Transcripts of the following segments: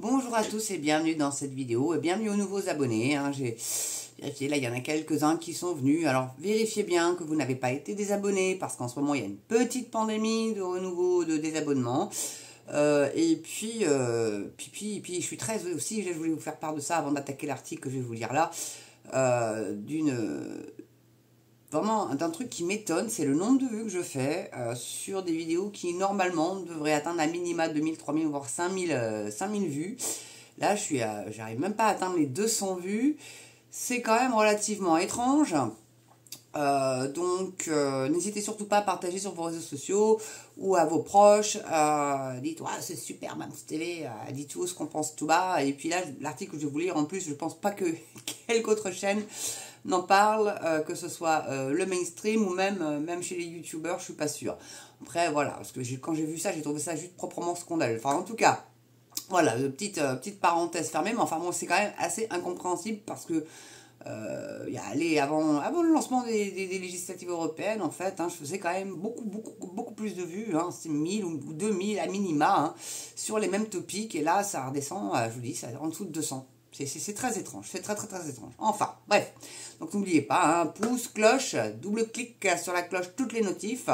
Bonjour à tous et bienvenue dans cette vidéo et bienvenue aux nouveaux abonnés. J'ai vérifié, là il y en a quelques-uns qui sont venus. Alors vérifiez bien que vous n'avez pas été désabonnés parce qu'en ce moment il y a une petite pandémie de renouveau de désabonnement. Et puis je suis très aussi, je voulais vous faire part de ça avant d'attaquer l'article que je vais vous lire là, vraiment d'un truc qui m'étonne, c'est le nombre de vues que je fais sur des vidéos qui normalement devraient atteindre à minima 2000, 3000 voire 5000 vues. Là j'arrive même pas à atteindre les 200 vues, c'est quand même relativement étrange. Donc n'hésitez surtout pas à partager sur vos réseaux sociaux ou à vos proches. Dites c'est super Mams TV, dites tout ce qu'on pense tout bas. Et puis là l'article que je vais vous lire en plus, je pense pas que quelque autre chaîne n'en parle, que ce soit le mainstream ou même chez les youtubeurs, je suis pas sûre. Après voilà, parce que quand j'ai vu ça, j'ai trouvé ça juste proprement scandaleux. Enfin en tout cas, voilà, petite parenthèse fermée, mais enfin bon, c'est quand même assez incompréhensible parce que avant le lancement des législatives européennes, en fait, je faisais quand même beaucoup plus de vues, c'est 1000 ou 2000 à minima, sur les mêmes topics, et là ça redescend, je vous dis, ça en dessous de 200. C'est très étrange, c'est très étrange. Enfin, bref, donc n'oubliez pas, pouce, cloche, double clic sur la cloche, toutes les notifs.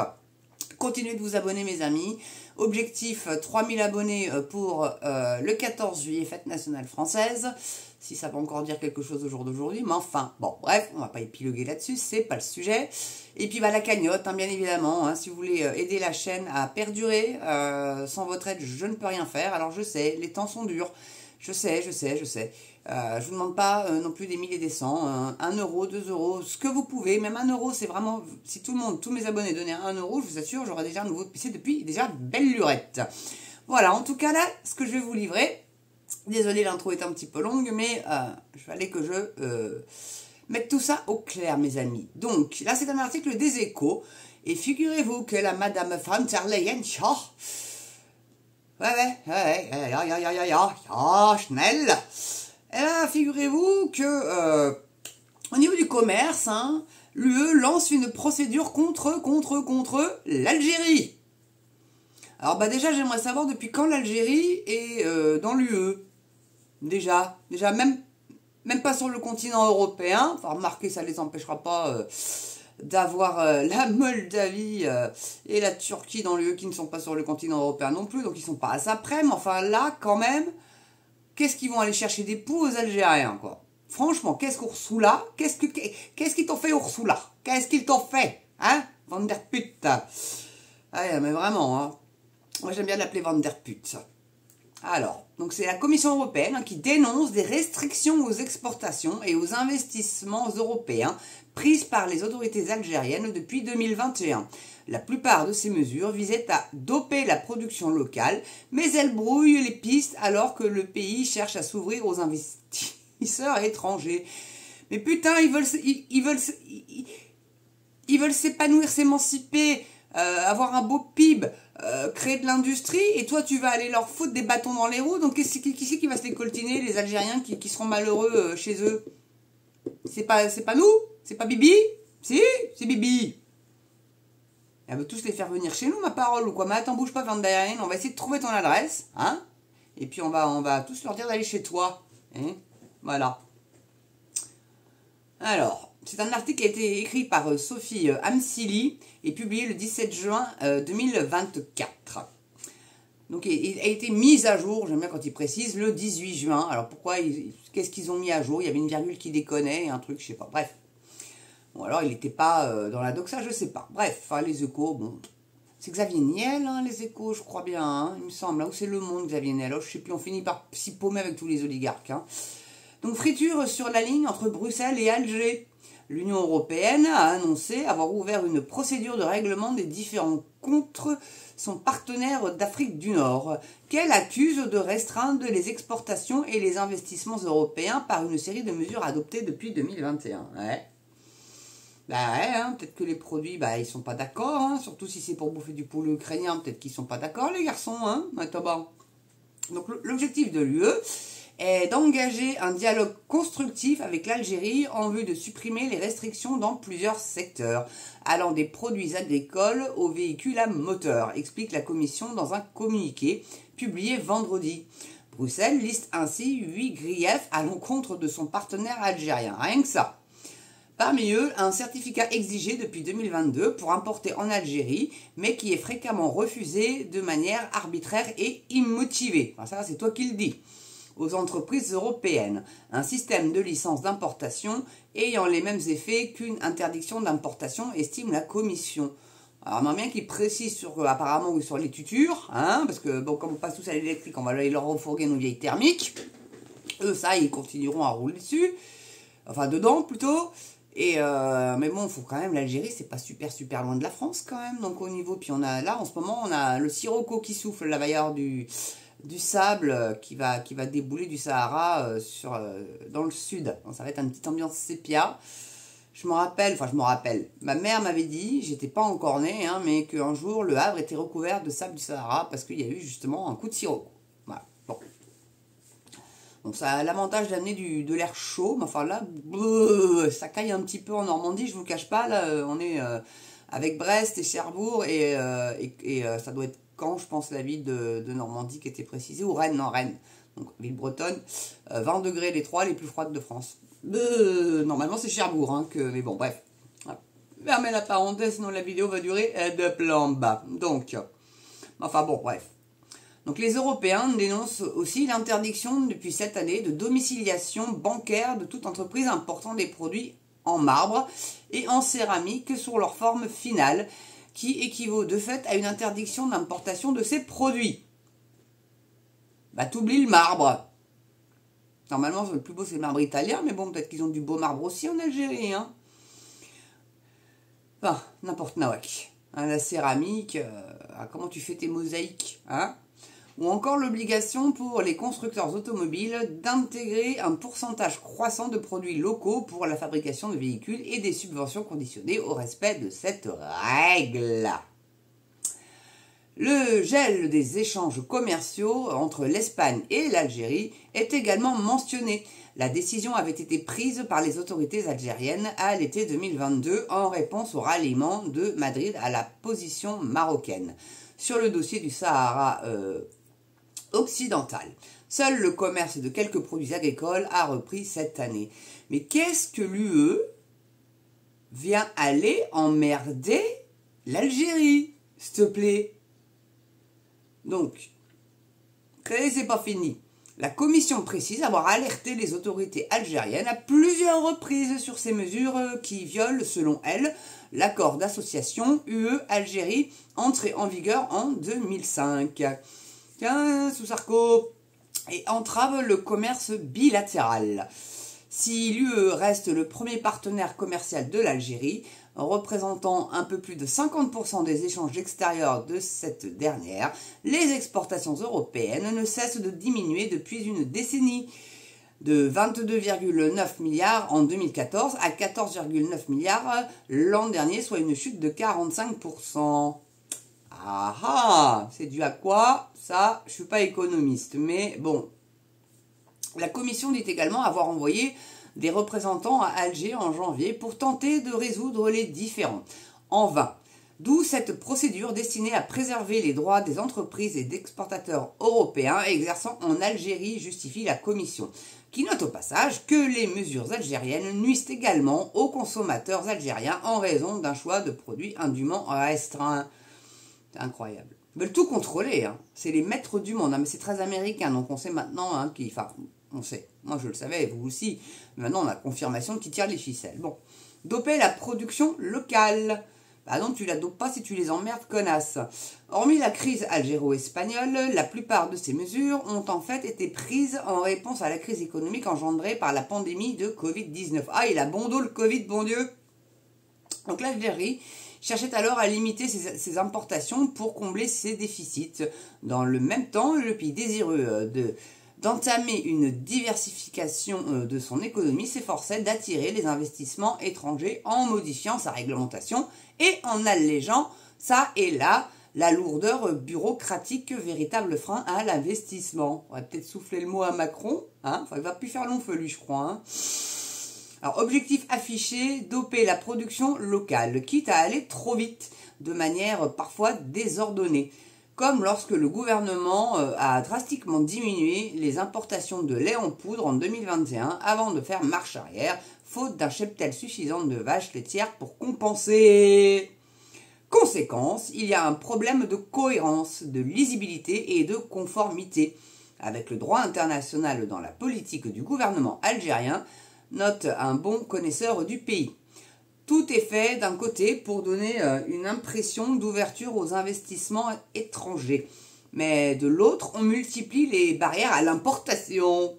Continuez de vous abonner mes amis. Objectif 3000 abonnés pour le 14 juillet, fête nationale française. Si ça va encore dire quelque chose au jour d'aujourd'hui, mais enfin, bon, bref, on va pas épiloguer là-dessus, c'est pas le sujet. Et puis la cagnotte, bien évidemment, si vous voulez aider la chaîne à perdurer, sans votre aide, je ne peux rien faire. Alors je sais, les temps sont durs, je sais. Je vous demande pas non plus des milliers et des cents, 1 euro, 2 euros, ce que vous pouvez, même 1 euro, c'est vraiment, si tous mes abonnés donnaient 1 euro, je vous assure, j'aurais déjà un nouveau PC depuis déjà de belle lurette. Voilà, en tout cas là, ce que je vais vous livrer, désolé l'intro est un petit peu longue, mais il fallait que je mette tout ça au clair mes amis. Donc là c'est un article des Échos, et figurez-vous que la madame von der Leyen, schnell. Et là, figurez-vous que au niveau du commerce, l'UE lance une procédure contre l'Algérie. Alors déjà, j'aimerais savoir depuis quand l'Algérie est dans l'UE. Déjà même pas sur le continent européen. Enfin, remarquez, ça ne les empêchera pas d'avoir la Moldavie et la Turquie dans l'UE qui ne sont pas sur le continent européen non plus. Donc ils sont pas à ça près, mais enfin là, quand même... Qu'est-ce qu'ils vont aller chercher des poux aux Algériens, quoi? Franchement, qu'est-ce qu'Ursula? Qu'est-ce qu'ils t'ont fait, Ursula? Qu'est-ce qu'ils t'ont fait? Van der Put. Ah, mais vraiment, Moi, j'aime bien l'appeler Van der Put. Alors, donc c'est la Commission européenne qui dénonce des restrictions aux exportations et aux investissements européens prises par les autorités algériennes depuis 2021. La plupart de ces mesures visaient à doper la production locale, mais elles brouillent les pistes alors que le pays cherche à s'ouvrir aux investisseurs étrangers. Mais putain, ils veulent s'épanouir, s'émanciper, avoir un beau PIB, créer de l'industrie, et toi tu vas aller leur foutre des bâtons dans les roues. Donc qui c'est qui va se les coltiner, les Algériens qui seront malheureux chez eux? C'est pas nous? C'est pas Bibi? Si, c'est Bibi. Elle veut tous les faire venir chez nous, ma parole, ou quoi? Mais attends, bouge pas, Van der Leyen, on va essayer de trouver ton adresse, et puis on va tous leur dire d'aller chez toi, voilà. Alors, c'est un article qui a été écrit par Sophie Amsili et publié le 17 juin 2024. Donc, il a été mis à jour, j'aime bien quand ils précisent, le 18 juin. Alors, qu'est-ce qu'ils ont mis à jour? Il y avait une virgule qui déconnait, un truc, je sais pas, bref. Bon, alors, il n'était pas dans la doxa, je sais pas. Bref, les Échos, bon. C'est Xavier Niel, les Échos, je crois bien, il me semble. Ou c'est Le Monde, Xavier Niel. Je sais plus, on finit par s'y paumer avec tous les oligarques. Donc, friture sur la ligne entre Bruxelles et Alger. L'Union européenne a annoncé avoir ouvert une procédure de règlement des différends contre son partenaire d'Afrique du Nord, qu'elle accuse de restreindre les exportations et les investissements européens par une série de mesures adoptées depuis 2021. Peut-être que les produits, ils sont pas d'accord, surtout si c'est pour bouffer du poulet ukrainien, peut-être qu'ils sont pas d'accord, les garçons, Donc l'objectif de l'UE est d'engager un dialogue constructif avec l'Algérie en vue de supprimer les restrictions dans plusieurs secteurs, allant des produits agricoles aux véhicules à moteur, explique la Commission dans un communiqué publié vendredi. Bruxelles liste ainsi 8 griefs à l'encontre de son partenaire algérien. Rien que ça. Parmi eux, un certificat exigé depuis 2022 pour importer en Algérie, mais qui est fréquemment refusé de manière arbitraire et immotivée. Enfin, ça, c'est toi qui le dis. Aux entreprises européennes, un système de licence d'importation ayant les mêmes effets qu'une interdiction d'importation, estime la Commission. Alors, on aimerait bien qu'ils précisent apparemment sur les tutures, hein, parce que bon, comme on passe tous à l'électrique, on va aller leur refourguer nos vieilles thermiques. Eux, ça, ils continueront à rouler dessus, enfin dedans plutôt. Mais bon, faut quand même, l'Algérie, c'est pas super loin de la France quand même, donc au niveau, puis on a là en ce moment, on a le sirocco qui souffle, la vailleur du sable qui va débouler du Sahara dans le sud. Donc, ça va être une petite ambiance sépia. Je me rappelle, ma mère m'avait dit, j'étais pas encore née, hein, mais qu'un jour le Havre était recouvert de sable du Sahara parce qu'il y a eu justement un coup de sirocco. Voilà, bon. Donc ça a l'avantage d'amener de l'air chaud, mais enfin là, ça caille un petit peu en Normandie, je vous le cache pas, là on est avec Brest et Cherbourg et ça doit être Caen, je pense, la ville de Normandie qui était précisée, ou Rennes, non Rennes, donc ville bretonne, 20 degrés les trois les plus froides de France. Normalement c'est Cherbourg, hein, mais bon bref. Fermez la parenthèse, sinon la vidéo va durer de plan bas. Donc, enfin bon, bref. Donc les Européens dénoncent aussi l'interdiction depuis cette année de domiciliation bancaire de toute entreprise important des produits en marbre et en céramique sur leur forme finale, qui équivaut de fait à une interdiction d'importation de ces produits. Bah t'oublies le marbre. Normalement le plus beau c'est le marbre italien, mais bon peut-être qu'ils ont du beau marbre aussi en Algérie, hein. Enfin, n'importe nawak. Hein, la céramique, comment tu fais tes mosaïques, hein? Ou encore l'obligation pour les constructeurs automobiles d'intégrer un pourcentage croissant de produits locaux pour la fabrication de véhicules et des subventions conditionnées au respect de cette règle. Le gel des échanges commerciaux entre l'Espagne et l'Algérie est également mentionné. La décision avait été prise par les autorités algériennes à l'été 2022 en réponse au ralliement de Madrid à la position marocaine sur le dossier du Sahara occidental. Seul le commerce de quelques produits agricoles a repris cette année. Mais qu'est-ce que l'UE vient aller emmerder l'Algérie, s'il te plaît? Donc, c'est pas fini. La commission précise avoir alerté les autorités algériennes à plusieurs reprises sur ces mesures qui violent, selon elle, l'accord d'association UE-Algérie entré en vigueur en 2005. Tiens, sous Sarko, et entrave le commerce bilatéral. Si l'UE reste le premier partenaire commercial de l'Algérie, représentant un peu plus de 50% des échanges extérieurs de cette dernière, les exportations européennes ne cessent de diminuer depuis une décennie, de 22,9 milliards en 2014 à 14,9 milliards l'an dernier, soit une chute de 45%. Ah ah, c'est dû à quoi? Ça, je suis pas économiste, mais bon. La commission dit également avoir envoyé des représentants à Alger en janvier pour tenter de résoudre les différends. En vain. D'où cette procédure destinée à préserver les droits des entreprises et d'exportateurs européens exerçant en Algérie, justifie la commission, qui note au passage que les mesures algériennes nuisent également aux consommateurs algériens en raison d'un choix de produits indûment restreint. C'est incroyable. Ils veulent tout contrôler, hein. C'est les maîtres du monde, hein. Mais c'est très américain, donc on sait maintenant, hein, on sait. Moi je le savais, vous aussi. Mais maintenant on a confirmation qui tire les ficelles. Bon. Doper la production locale. Bah non, tu la dopes pas si tu les emmerdes, connasse. Hormis la crise algéro-espagnole, la plupart de ces mesures ont en fait été prises en réponse à la crise économique engendrée par la pandémie de Covid-19. Ah, il a bon dos le Covid, bon Dieu. Donc l'Algérie cherchait alors à limiter ses importations pour combler ses déficits. Dans le même temps, le pays désireux d'entamer une diversification de son économie s'efforçait d'attirer les investissements étrangers en modifiant sa réglementation et en allégeant ça et là la lourdeur bureaucratique, véritable frein à l'investissement. On va peut-être souffler le mot à Macron, hein, enfin, il va plus faire long feu je crois, hein. Alors, objectif affiché, doper la production locale, quitte à aller trop vite, de manière parfois désordonnée. comme lorsque le gouvernement a drastiquement diminué les importations de lait en poudre en 2021 avant de faire marche arrière, faute d'un cheptel suffisant de vaches laitières pour compenser. Conséquence, il y a un problème de cohérence, de lisibilité et de conformité avec le droit international dans la politique du gouvernement algérien, note un bon connaisseur du pays. Tout est fait d'un côté pour donner une impression d'ouverture aux investissements étrangers. Mais de l'autre, on multiplie les barrières à l'importation.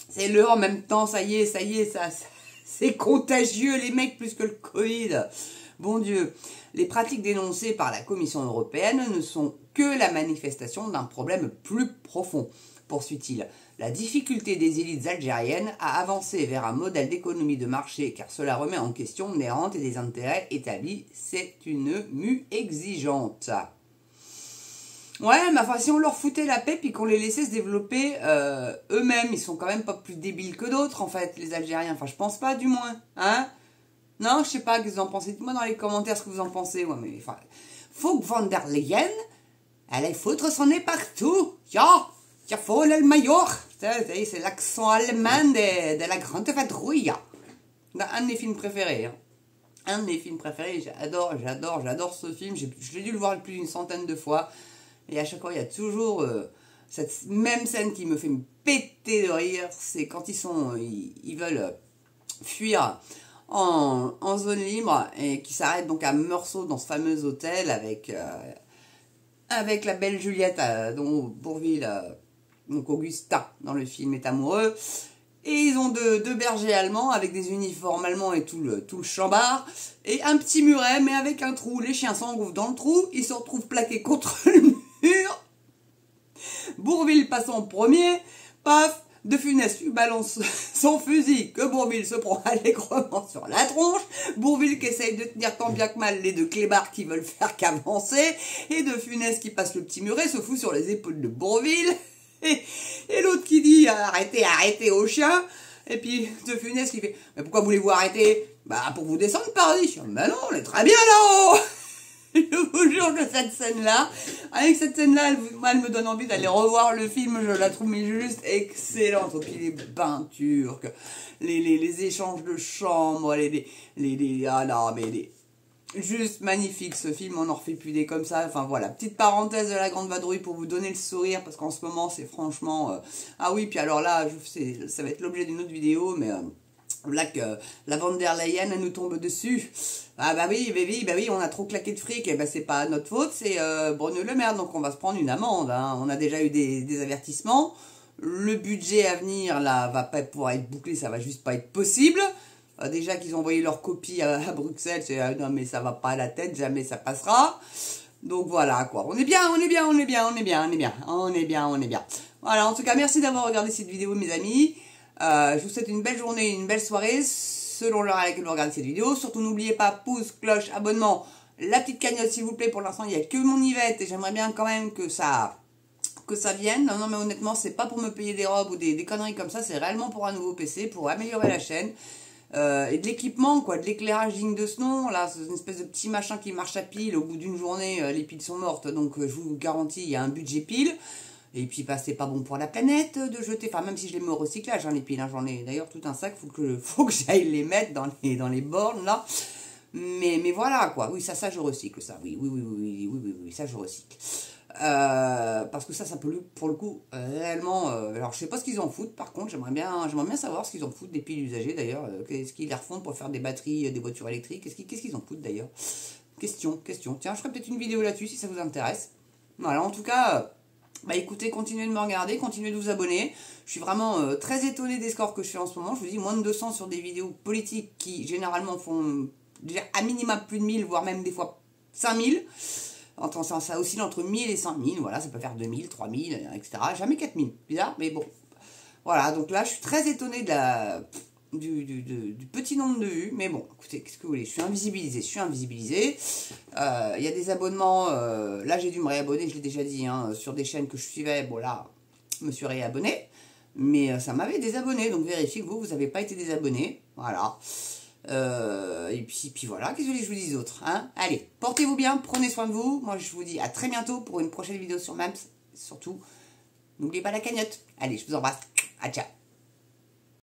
C'est le en même temps, ça y est, ça c'est contagieux les mecs plus que le Covid. Bon Dieu, les pratiques dénoncées par la Commission européenne ne sont que la manifestation d'un problème plus profond, poursuit-il. La difficulté des élites algériennes à avancer vers un modèle d'économie de marché car cela remet en question des rentes et des intérêts établis, c'est une mue exigeante. Ouais, mais enfin, si on leur foutait la paix puis qu'on les laissait se développer eux-mêmes, ils sont quand même pas plus débiles que d'autres en fait, les Algériens. Enfin, je pense pas du moins, hein. Non, je sais pas, qu'est-ce que vous en pensez. Dites-moi dans les commentaires ce que vous en pensez. Ouais, mais enfin, faut que Van der Leyen, elle aille foutre son nez partout. Ja, voll el Major. C'est l'accent allemand de la grande vadrouille. Un de mes films préférés. Hein. Un de mes films préférés. J'adore ce film. Je l'ai dû le voir plus d'une centaine de fois. Et à chaque fois, il y a toujours cette même scène qui me fait me péter de rire. C'est quand ils veulent fuir en zone libre et qui s'arrête donc à Meursault dans ce fameux hôtel avec la belle Juliette dont Bourvil, donc Augustin dans le film est amoureux, et ils ont deux bergers allemands avec des uniformes allemands et tout le chambard et un petit muret mais avec un trou. Les chiens s'engouffrent dans le trou, ils se retrouvent plaqués contre le mur. Bourvil passe en premier, paf, De Funès lui balance son fusil que Bourvil se prend allègrement sur la tronche. Bourvil qui essaye de tenir tant bien que mal les deux clébards qui veulent faire qu'avancer. Et De Funès qui passe le petit muret se fout sur les épaules de Bourvil. Et l'autre qui dit arrêtez au chien. Et puis De Funès qui fait mais pourquoi voulez-vous arrêter? Bah pour vous descendre par ici. Bah non, on est très bien là-haut. Je vous jure que cette scène-là, avec cette scène-là, elle me donne envie d'aller revoir le film, je la trouve mais juste excellente. Et puis les bains turcs, les échanges de chambres, ah non, mais juste magnifique ce film, on en refait plus des comme ça. Enfin voilà, petite parenthèse de la grande vadrouille pour vous donner le sourire, parce qu'en ce moment c'est franchement... Ah oui, puis alors là, ça va être l'objet d'une autre vidéo, mais... Là que la Van der Leyen elle nous tombe dessus. Ah bah oui, on a trop claqué de fric, et bah c'est pas notre faute, c'est Bruno Le Maire, donc on va se prendre une amende. Hein. On a déjà eu des avertissements. Le budget à venir là va pas pouvoir être bouclé, ça va juste pas être possible. Déjà qu'ils ont envoyé leur copie à Bruxelles, c'est non mais ça va pas à la tête, jamais ça passera. Donc voilà quoi, on est bien. Voilà, en tout cas merci d'avoir regardé cette vidéo mes amis. Je vous souhaite une belle journée, une belle soirée, selon l'heure à laquelle vous regardez cette vidéo. Surtout, n'oubliez pas, pouce, cloche, abonnement, la petite cagnotte, s'il vous plaît. Pour l'instant, il n'y a que mon Yvette et j'aimerais bien quand même que ça vienne. Non, mais honnêtement, c'est pas pour me payer des robes ou des conneries comme ça. C'est réellement pour un nouveau PC, pour améliorer la chaîne. Et de l'équipement, quoi, de l'éclairage digne de ce nom. Là, c'est une espèce de petit machin qui marche à pile. Au bout d'une journée, les piles sont mortes. Donc, je vous garantis, il y a un budget pile. Et puis, bah, c'est pas bon pour la planète de jeter. Enfin, même si je les mets au recyclage, hein, les piles. Hein, j'en ai d'ailleurs tout un sac. Faut que j'aille les mettre dans les bornes, là. Mais voilà, quoi. Oui, ça, je recycle, ça. Oui, ça, je recycle. Parce que ça peut, pour le coup, réellement... alors, je sais pas ce qu'ils en foutent, par contre. J'aimerais bien savoir ce qu'ils en foutent des piles usagées, d'ailleurs. Qu'est-ce qu'ils les refont pour faire des batteries, des voitures électriques? Qu'est-ce qu'ils en foutent, d'ailleurs? Question. Tiens, je ferai peut-être une vidéo là-dessus, si ça vous intéresse. Voilà, en tout cas... bah écoutez, continuez de me regarder, continuez de vous abonner. Je suis vraiment très étonné des scores que je fais en ce moment. Je vous dis, moins de 200 sur des vidéos politiques qui généralement font déjà à minima plus de 1000, voire même des fois 5000. Ça oscille entre 1000 et 5000, voilà, ça peut faire 2000, 3000, etc. Jamais 4000, bizarre, mais bon. Voilà, donc là, je suis très étonné du petit nombre de vues, mais bon, écoutez, qu'est-ce que vous voulez, je suis invisibilisé. Il y a des abonnements, là j'ai dû me réabonner, je l'ai déjà dit, hein, sur des chaînes que je suivais, bon là, je me suis réabonné, mais ça m'avait désabonné, donc vérifiez que vous n'avez pas été désabonné, voilà. Et puis voilà, qu'est-ce que je vous dis d'autre, hein? Allez, portez-vous bien, prenez soin de vous. Moi, je vous dis à très bientôt pour une prochaine vidéo sur MAMS. Surtout, n'oubliez pas la cagnotte. Allez, je vous embrasse. À ciao.